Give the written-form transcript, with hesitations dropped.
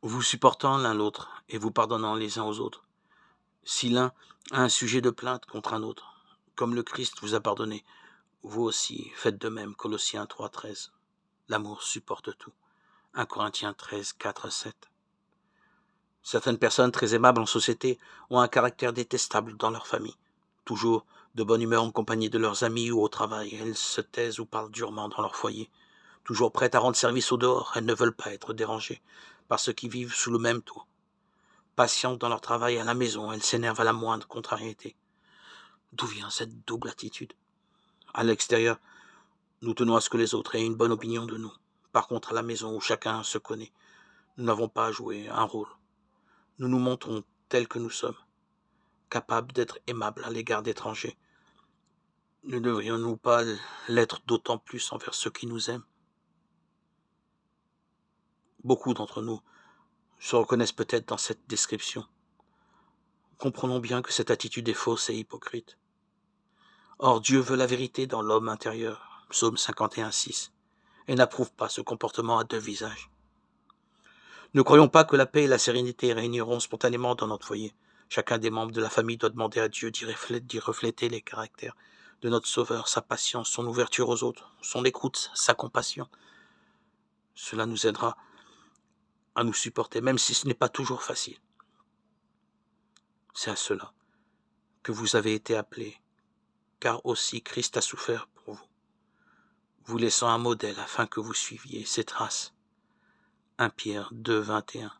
vous supportant l'un l'autre et vous pardonnant les uns aux autres. Si l'un a un sujet de plainte contre un autre, comme le Christ vous a pardonné, vous aussi faites de même. Colossiens 3,13. L'amour supporte tout. 1 Corinthiens 13, 4, 7. Certaines personnes très aimables en société ont un caractère détestable dans leur famille. Toujours de bonne humeur en compagnie de leurs amis ou au travail, elles se taisent ou parlent durement dans leur foyer. Toujours prêtes à rendre service au dehors, elles ne veulent pas être dérangées par ceux qui vivent sous le même toit. Patientes dans leur travail à la maison, elles s'énervent à la moindre contrariété. D'où vient cette double attitude? À l'extérieur, nous tenons à ce que les autres aient une bonne opinion de nous. Par contre, à la maison où chacun se connaît, nous n'avons pas à jouer un rôle. Nous nous montrons tels que nous sommes, capables d'être aimables à l'égard d'étrangers. Ne devrions-nous pas l'être d'autant plus envers ceux qui nous aiment? Beaucoup d'entre nous se reconnaissent peut-être dans cette description. Comprenons bien que cette attitude est fausse et hypocrite. Or, Dieu veut la vérité dans l'homme intérieur, psaume 51, 6, et n'approuve pas ce comportement à deux visages. Ne croyons pas que la paix et la sérénité régneront spontanément dans notre foyer. Chacun des membres de la famille doit demander à Dieu d'y refléter les caractères de notre Sauveur, sa patience, son ouverture aux autres, son écoute, sa compassion. Cela nous aidera à nous supporter, même si ce n'est pas toujours facile. C'est à cela que vous avez été appelés, car aussi Christ a souffert pour vous, vous laissant un modèle afin que vous suiviez ses traces. 1 Pierre 2, 21.